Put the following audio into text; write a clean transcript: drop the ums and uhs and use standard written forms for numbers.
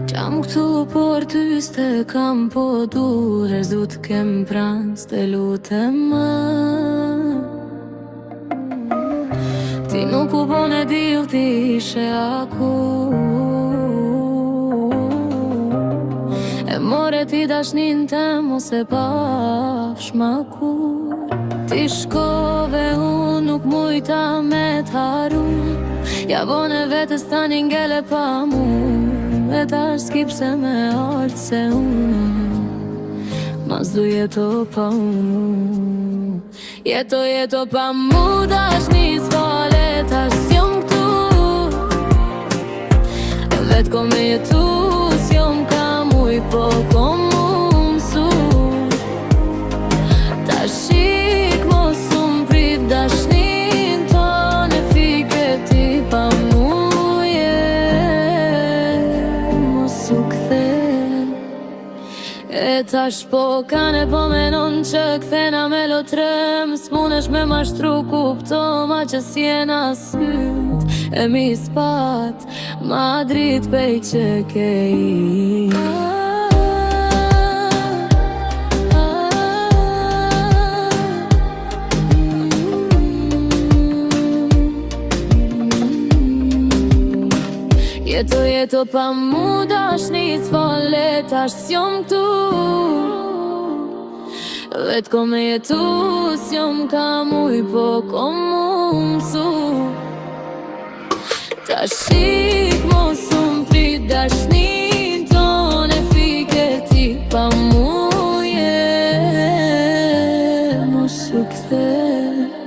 Jam këtu por ty s'te kam, po duhesh du t'kem pranë, s'te lutem më. Ti nuk u bone dill, ti ishe aku. E more ti dashnin tem, mos e pafsh ma kur. Ti shkove, unë nuk mujta me t'haru. Ja bone vetës tani ngele pa mu. E tash s'ki pse me ardh se unë mas du jeto pa unë. Jeto pa mu dashni s'fale, tash s'jom këtu. Vet ko me jetu s'jom ka muj, po ko mu mësu. Tash shik mos unë prit dashnin tonë, fike ti pa mu. E tash po kane po menon që kthena me lotrem. S'munesh me mashtru, kupto ma që s'jena syt. E mi s'pat ma drit pej që ke i. Jeto pa mu dashni s'fale, tash s'jom këtu. Vet ko me jetu s'jom ka muj, po ko mu mësu. Tash shik mos unë prit dashnin tonë, fike ti pa mu je mos u kthe.